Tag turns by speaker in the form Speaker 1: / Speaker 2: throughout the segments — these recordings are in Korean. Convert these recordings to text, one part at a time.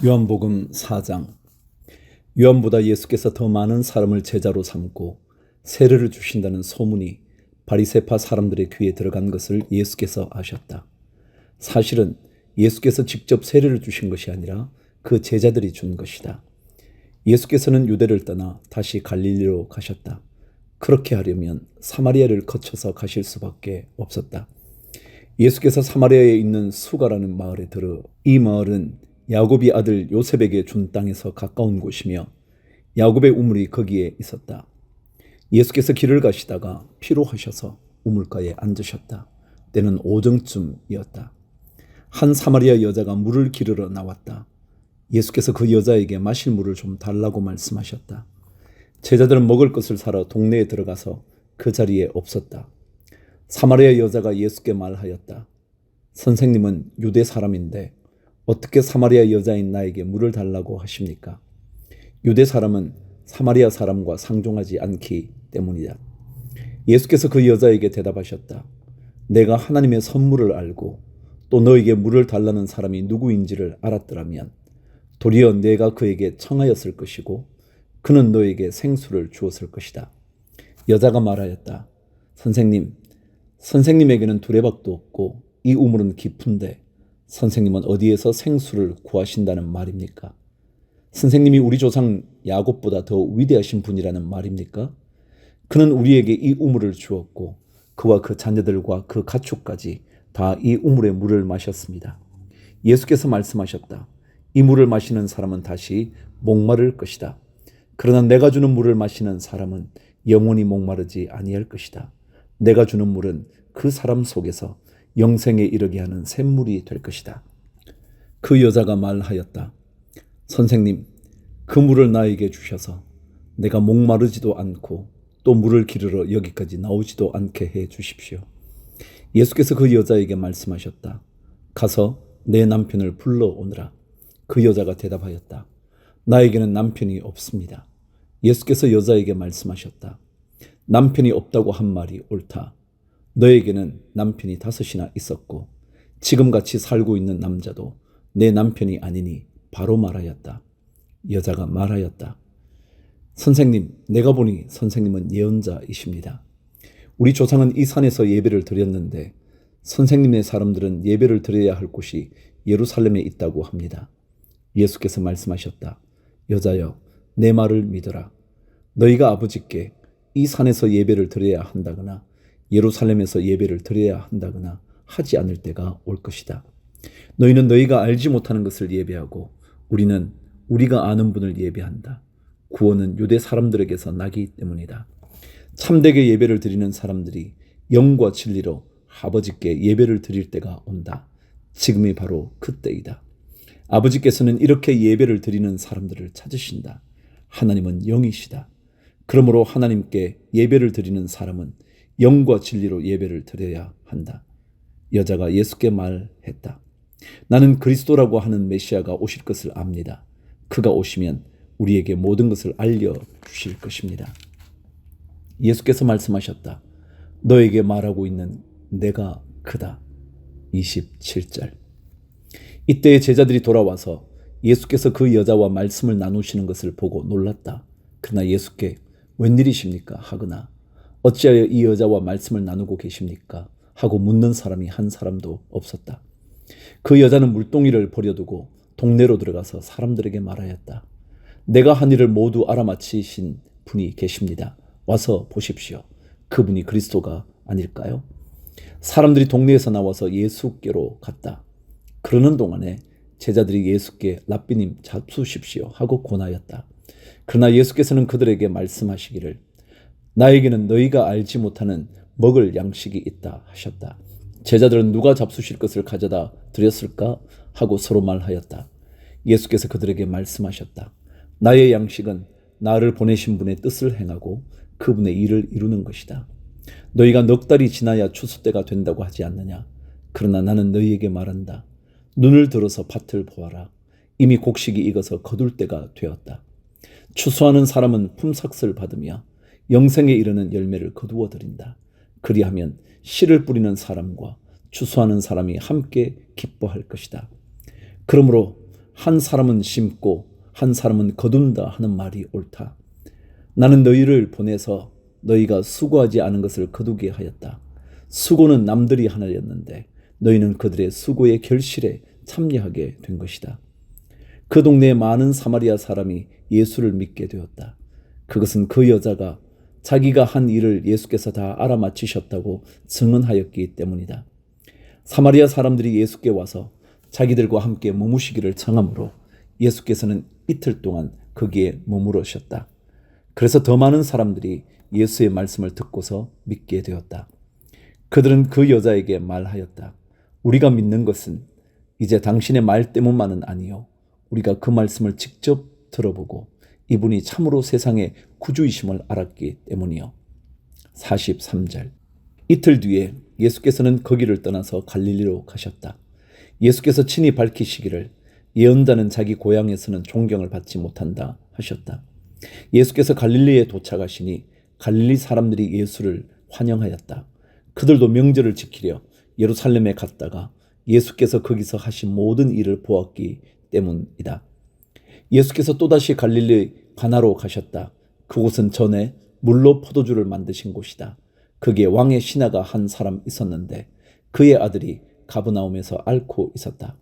Speaker 1: 요한복음 4장. 요한보다 예수께서 더 많은 사람을 제자로 삼고 세례를 주신다는 소문이 바리새파 사람들의 귀에 들어간 것을 예수께서 아셨다. 사실은 예수께서 직접 세례를 주신 것이 아니라 그 제자들이 준 것이다. 예수께서는 유대를 떠나 다시 갈릴리로 가셨다. 그렇게 하려면 사마리아를 거쳐서 가실 수밖에 없었다. 예수께서 사마리아에 있는 수가라는 마을에 들어 이 마을은 야곱이 아들 요셉에게 준 땅에서 가까운 곳이며 야곱의 우물이 거기에 있었다. 예수께서 길을 가시다가 피로하셔서 우물가에 앉으셨다. 때는 오정쯤이었다. 한 사마리아 여자가 물을 기르러 나왔다. 예수께서 그 여자에게 마실 물을 좀 달라고 말씀하셨다. 제자들은 먹을 것을 사러 동네에 들어가서 그 자리에 없었다. 사마리아 여자가 예수께 말하였다. 선생님은 유대 사람인데 어떻게 사마리아 여자인 나에게 물을 달라고 하십니까? 유대 사람은 사마리아 사람과 상종하지 않기 때문이다. 예수께서 그 여자에게 대답하셨다. 내가 하나님의 선물을 알고 또 너에게 물을 달라는 사람이 누구인지를 알았더라면 도리어 내가 그에게 청하였을 것이고 그는 너에게 생수를 주었을 것이다. 여자가 말하였다. 선생님에게는 두레박도 없고 이 우물은 깊은데 선생님은 어디에서 생수를 구하신다는 말입니까? 선생님이 우리 조상 야곱보다 더 위대하신 분이라는 말입니까? 그는 우리에게 이 우물을 주었고 그와 그 자녀들과 그 가축까지 다 이 우물의 물을 마셨습니다. 예수께서 말씀하셨다. 이 물을 마시는 사람은 다시 목마를 것이다. 그러나 내가 주는 물을 마시는 사람은 영원히 목마르지 아니할 것이다. 내가 주는 물은 그 사람 속에서 영생에 이르게 하는 샘물이 될 것이다. 그 여자가 말하였다. 선생님, 그 물을 나에게 주셔서 내가 목마르지도 않고 또 물을 기르러 여기까지 나오지도 않게 해 주십시오. 예수께서 그 여자에게 말씀하셨다. 가서 내 남편을 불러오너라. 그 여자가 대답하였다. 나에게는 남편이 없습니다. 예수께서 여자에게 말씀하셨다. 남편이 없다고 한 말이 옳다. 너에게는 남편이 5이나 있었고 지금 같이 살고 있는 남자도 내 남편이 아니니 바로 말하였다. 여자가 말하였다. 선생님, 내가 보니 선생님은 예언자이십니다. 우리 조상은 이 산에서 예배를 드렸는데 선생님의 사람들은 예배를 드려야 할 곳이 예루살렘에 있다고 합니다. 예수께서 말씀하셨다. 여자여, 내 말을 믿어라. 너희가 아버지께 이 산에서 예배를 드려야 한다거나 예루살렘에서 예배를 드려야 한다거나 하지 않을 때가 올 것이다. 너희는 너희가 알지 못하는 것을 예배하고 우리는 우리가 아는 분을 예배한다. 구원은 유대 사람들에게서 나기 때문이다. 참되게 예배를 드리는 사람들이 영과 진리로 아버지께 예배를 드릴 때가 온다. 지금이 바로 그때이다. 아버지께서는 이렇게 예배를 드리는 사람들을 찾으신다. 하나님은 영이시다. 그러므로 하나님께 예배를 드리는 사람은 영과 진리로 예배를 드려야 한다. 여자가 예수께 말했다. 나는 그리스도라고 하는 메시아가 오실 것을 압니다. 그가 오시면 우리에게 모든 것을 알려주실 것입니다. 예수께서 말씀하셨다. 너에게 말하고 있는 내가 그다. 27절. 이때 제자들이 돌아와서 예수께서 그 여자와 말씀을 나누시는 것을 보고 놀랐다. 그러나 예수께 웬일이십니까? 하거나 어찌하여 이 여자와 말씀을 나누고 계십니까? 하고 묻는 사람이 한 사람도 없었다. 그 여자는 물동이를 버려두고 동네로 들어가서 사람들에게 말하였다. 내가 한 일을 모두 알아맞히신 분이 계십니다. 와서 보십시오. 그분이 그리스도가 아닐까요? 사람들이 동네에서 나와서 예수께로 갔다. 그러는 동안에 제자들이 예수께 랍비님 잡수십시오 하고 권하였다. 그러나 예수께서는 그들에게 말씀하시기를 나에게는 너희가 알지 못하는 먹을 양식이 있다 하셨다. 제자들은 누가 잡수실 것을 가져다 드렸을까 하고 서로 말하였다. 예수께서 그들에게 말씀하셨다. 나의 양식은 나를 보내신 분의 뜻을 행하고 그분의 일을 이루는 것이다. 너희가 넉 달이 지나야 추수 때가 된다고 하지 않느냐? 그러나 나는 너희에게 말한다. 눈을 들어서 밭을 보아라. 이미 곡식이 익어서 거둘 때가 되었다. 추수하는 사람은 품삯을 받으며 영생에 이르는 열매를 거두어 드린다. 그리하면 씨를 뿌리는 사람과 추수하는 사람이 함께 기뻐할 것이다. 그러므로 한 사람은 심고 한 사람은 거둔다 하는 말이 옳다. 나는 너희를 보내서 너희가 수고하지 않은 것을 거두게 하였다. 수고는 남들이 하나였는데 너희는 그들의 수고의 결실에 참여하게 된 것이다. 그 동네에 많은 사마리아 사람이 예수를 믿게 되었다. 그것은 그 여자가 자기가 한 일을 예수께서 다 알아맞히셨다고 증언하였기 때문이다. 사마리아 사람들이 예수께 와서 자기들과 함께 머무시기를 청하므로 예수께서는 이틀 동안 거기에 머무르셨다. 그래서 더 많은 사람들이 예수의 말씀을 듣고서 믿게 되었다. 그들은 그 여자에게 말하였다. 우리가 믿는 것은 이제 당신의 말 때문만은 아니요, 우리가 그 말씀을 직접 들어보고 이분이 참으로 세상의 구주이심을 알았기 때문이요. 43절. 이틀 뒤에 예수께서는 거기를 떠나서 갈릴리로 가셨다. 예수께서 친히 밝히시기를 예언자는 자기 고향에서는 존경을 받지 못한다 하셨다. 예수께서 갈릴리에 도착하시니 갈릴리 사람들이 예수를 환영하였다. 그들도 명절을 지키려 예루살렘에 갔다가 예수께서 거기서 하신 모든 일을 보았기 때문이다. 예수께서 또다시 갈릴리 가나로 가셨다. 그곳은 전에 물로 포도주를 만드신 곳이다. 거기에 왕의 신하가 한 사람 있었는데 그의 아들이 가브나움에서 앓고 있었다.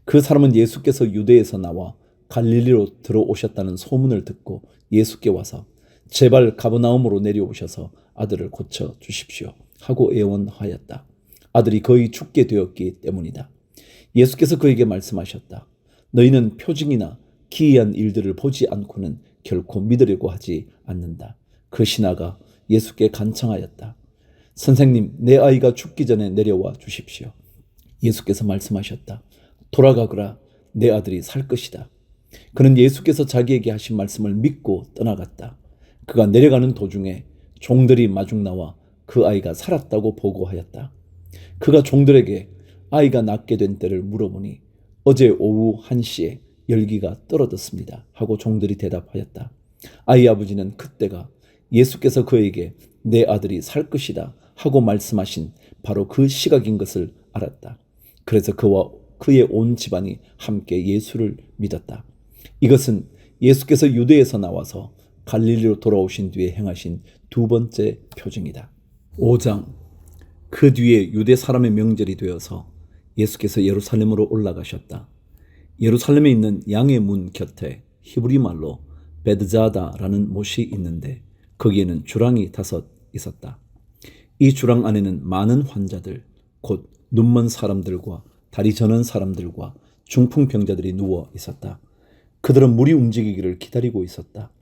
Speaker 1: 그 사람은 예수께서 유대에서 나와 갈릴리로 들어오셨다는 소문을 듣고 예수께 와서 제발 가브나움으로 내려오셔서 아들을 고쳐 주십시오 하고 애원하였다. 아들이 거의 죽게 되었기 때문이다. 예수께서 그에게 말씀하셨다. 너희는 표징이나 기이한 일들을 보지 않고는 결코 믿으려고 하지 않는다. 그 신하가 예수께 간청하였다. 선생님, 내 아이가 죽기 전에 내려와 주십시오. 예수께서 말씀하셨다. 돌아가거라, 내 아들이 살 것이다. 그는 예수께서 자기에게 하신 말씀을 믿고 떠나갔다. 그가 내려가는 도중에 종들이 마중 나와 그 아이가 살았다고 보고하였다. 그가 종들에게 아이가 낫게 된 때를 물어보니 어제 오후 1시에 열기가 떨어졌습니다 하고 종들이 대답하였다. 아이 아버지는 그때가 예수께서 그에게 내 아들이 살 것이다 하고 말씀하신 바로 그 시각인 것을 알았다. 그래서 그와 그의 온 집안이 함께 예수를 믿었다. 이것은 예수께서 유대에서 나와서 갈릴리로 돌아오신 뒤에 행하신 두 번째 표징이다. 5장. 그 뒤에 유대 사람의 명절이 되어서 예수께서 예루살렘으로 올라가셨다. 예루살렘에 있는 양의 문 곁에 히브리 말로 베드자다라는 못이 있는데 거기에는 주랑이 5 있었다. 이 주랑 안에는 많은 환자들, 곧 눈먼 사람들과 다리 저는 사람들과 중풍병자들이 누워 있었다. 그들은 물이 움직이기를 기다리고 있었다.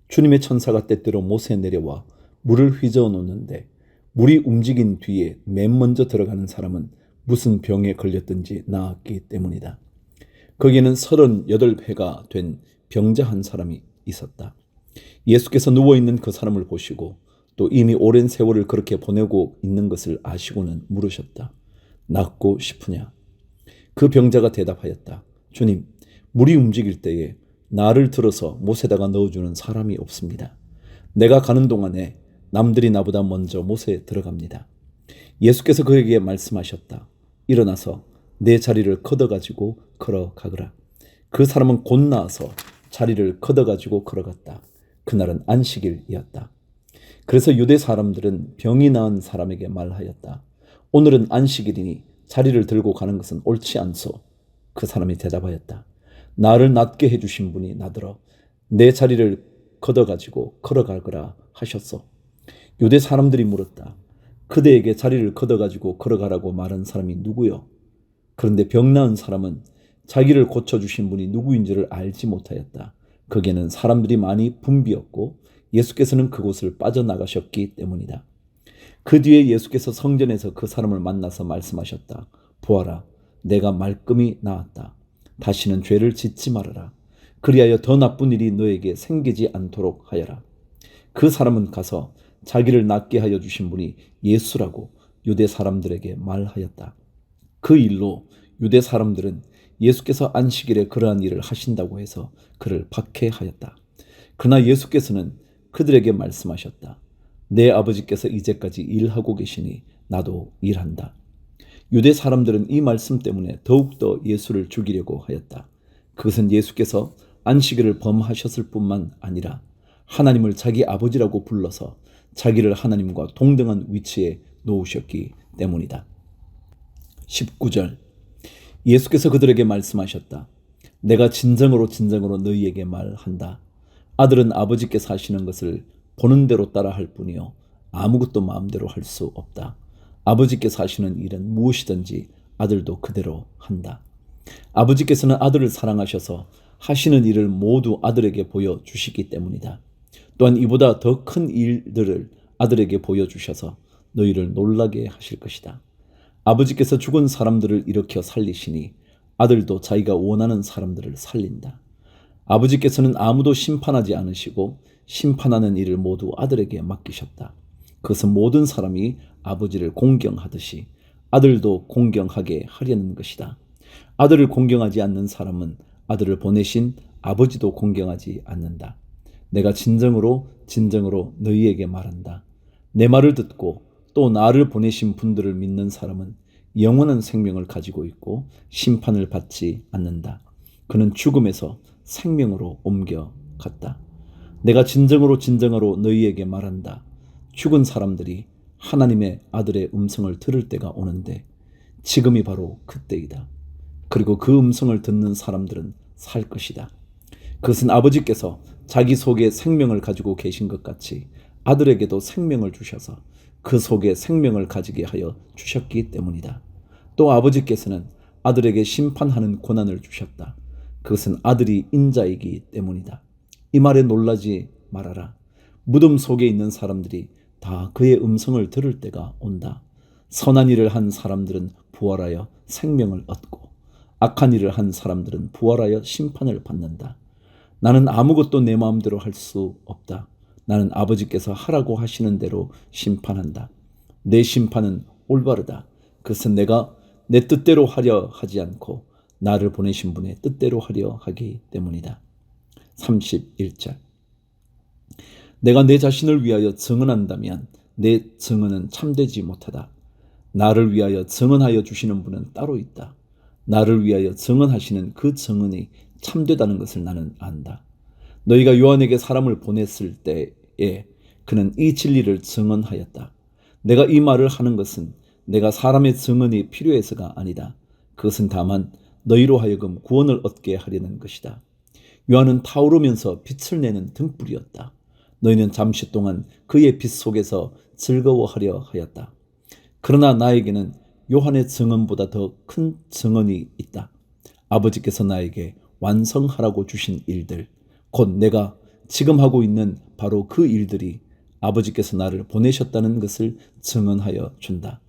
Speaker 1: 주님의 천사가 때때로 못에 내려와 물을 휘저어 놓는데 물이 움직인 뒤에 맨 먼저 들어가는 사람은 무슨 병에 걸렸든지 나았기 때문이다. 거기에는 38회가 된 병자 한 사람이 있었다. 예수께서 누워있는 그 사람을 보시고 또 이미 오랜 세월을 그렇게 보내고 있는 것을 아시고는 물으셨다. 낫고 싶으냐? 그 병자가 대답하였다. 주님, 물이 움직일 때에 나를 들어서 못에다가 넣어주는 사람이 없습니다. 내가 가는 동안에 남들이 나보다 먼저 못에 들어갑니다. 예수께서 그에게 말씀하셨다. 일어나서 내 자리를 걷어가지고 걸어가거라. 그 사람은 곧 나아서 자리를 걷어가지고 걸어갔다. 그날은 안식일이었다. 그래서 유대 사람들은 병이 나은 사람에게 말하였다. 오늘은 안식일이니 자리를 들고 가는 것은 옳지 않소. 그 사람이 대답하였다. 나를 낫게 해주신 분이 나더러 내 자리를 걷어가지고 걸어가거라 하셨소. 유대 사람들이 물었다. 그대에게 자리를 걷어가지고 걸어가라고 말한 사람이 누구요? 그런데 병 나은 사람은 자기를 고쳐주신 분이 누구인지를 알지 못하였다. 거기에는 사람들이 많이 붐비었고 예수께서는 그곳을 빠져나가셨기 때문이다. 그 뒤에 예수께서 성전에서 그 사람을 만나서 말씀하셨다. 보아라, 내가 말끔히 나았다. 다시는 죄를 짓지 말아라. 그리하여 더 나쁜 일이 너에게 생기지 않도록 하여라. 그 사람은 가서 자기를 낫게 하여 주신 분이 예수라고 유대 사람들에게 말하였다. 그 일로 유대 사람들은 예수께서 안식일에 그러한 일을 하신다고 해서 그를 박해하였다. 그러나 예수께서는 그들에게 말씀하셨다. 내 아버지께서 이제까지 일하고 계시니 나도 일한다. 유대 사람들은 이 말씀 때문에 더욱더 예수를 죽이려고 하였다. 그것은 예수께서 안식일을 범하셨을 뿐만 아니라 하나님을 자기 아버지라고 불러서 자기를 하나님과 동등한 위치에 놓으셨기 때문이다. 19절 예수께서 그들에게 말씀하셨다. 내가 진정으로 진정으로 너희에게 말한다. 아들은 아버지께서 하시는 것을 보는 대로 따라 할 뿐이요 아무것도 마음대로 할 수 없다. 아버지께서 하시는 일은 무엇이든지 아들도 그대로 한다. 아버지께서는 아들을 사랑하셔서 하시는 일을 모두 아들에게 보여주시기 때문이다. 또한 이보다 더 큰 일들을 아들에게 보여주셔서 너희를 놀라게 하실 것이다. 아버지께서 죽은 사람들을 일으켜 살리시니 아들도 자기가 원하는 사람들을 살린다. 아버지께서는 아무도 심판하지 않으시고 심판하는 일을 모두 아들에게 맡기셨다. 그것은 모든 사람이 아버지를 공경하듯이 아들도 공경하게 하려는 것이다. 아들을 공경하지 않는 사람은 아들을 보내신 아버지도 공경하지 않는다. 내가 진정으로 진정으로 너희에게 말한다. 내 말을 듣고 또 나를 보내신 분들을 믿는 사람은 영원한 생명을 가지고 있고 심판을 받지 않는다. 그는 죽음에서 생명으로 옮겨갔다. 내가 진정으로 진정으로 너희에게 말한다. 죽은 사람들이 하나님의 아들의 음성을 들을 때가 오는데 지금이 바로 그때이다. 그리고 그 음성을 듣는 사람들은 살 것이다. 그것은 아버지께서 자기 속에 생명을 가지고 계신 것 같이 아들에게도 생명을 주셔서 그 속에 생명을 가지게 하여 주셨기 때문이다. 또 아버지께서는 아들에게 심판하는 권한을 주셨다. 그것은 아들이 인자이기 때문이다. 이 말에 놀라지 말아라. 무덤 속에 있는 사람들이 다 그의 음성을 들을 때가 온다. 선한 일을 한 사람들은 부활하여 생명을 얻고 악한 일을 한 사람들은 부활하여 심판을 받는다. 나는 아무것도 내 마음대로 할 수 없다. 나는 아버지께서 하라고 하시는 대로 심판한다. 내 심판은 올바르다. 그것은 내가 내 뜻대로 하려 하지 않고 나를 보내신 분의 뜻대로 하려 하기 때문이다. 31절 내가 내 자신을 위하여 증언한다면 내 증언은 참되지 못하다. 나를 위하여 증언하여 주시는 분은 따로 있다. 나를 위하여 증언하시는 그 증언이 참되다는 것을 나는 안다. 너희가 요한에게 사람을 보냈을 때에 그는 이 진리를 증언하였다. 내가 이 말을 하는 것은 내가 사람의 증언이 필요해서가 아니다. 그것은 다만 너희로 하여금 구원을 얻게 하려는 것이다. 요한은 타오르면서 빛을 내는 등불이었다. 너희는 잠시 동안 그의 빛 속에서 즐거워하려 하였다. 그러나 나에게는 요한의 증언보다 더 큰 증언이 있다. 아버지께서 나에게 완성하라고 주신 일들, 곧 내가 지금 하고 있는 바로 그 일들이 아버지께서 나를 보내셨다는 것을 증언하여 준다.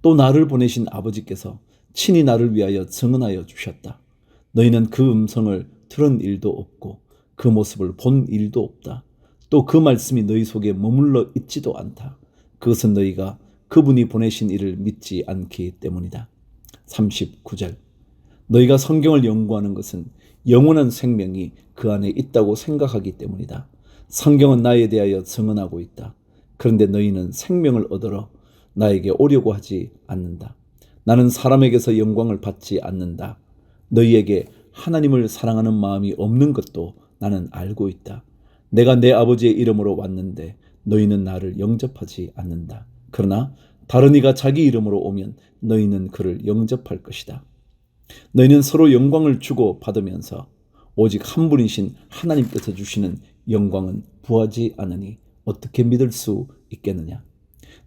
Speaker 1: 또 나를 보내신 아버지께서 친히 나를 위하여 증언하여 주셨다. 너희는 그 음성을 들은 일도 없고 그 모습을 본 일도 없다. 또 그 말씀이 너희 속에 머물러 있지도 않다. 그것은 너희가 그분이 보내신 이를 믿지 않기 때문이다. 39절 너희가 성경을 연구하는 것은 영원한 생명이 그 안에 있다고 생각하기 때문이다. 성경은 나에 대하여 증언하고 있다. 그런데 너희는 생명을 얻으러 나에게 오려고 하지 않는다. 나는 사람에게서 영광을 받지 않는다. 너희에게 하나님을 사랑하는 마음이 없는 것도 나는 알고 있다. 내가 내 아버지의 이름으로 왔는데 너희는 나를 영접하지 않는다. 그러나 다른 이가 자기 이름으로 오면 너희는 그를 영접할 것이다. 너희는 서로 영광을 주고 받으면서 오직 한 분이신 하나님께서 주시는 영광은 부하지 않으니 어떻게 믿을 수 있겠느냐.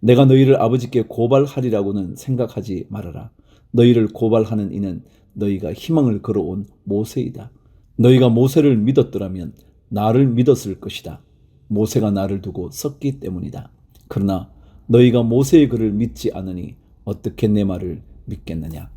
Speaker 1: 내가 너희를 아버지께 고발하리라고는 생각하지 말아라. 너희를 고발하는 이는 너희가 희망을 걸어온 모세이다. 너희가 모세를 믿었더라면 나를 믿었을 것이다. 모세가 나를 두고 썼기 때문이다. 그러나 너희가 모세의 글을 믿지 않으니 어떻게 내 말을 믿겠느냐.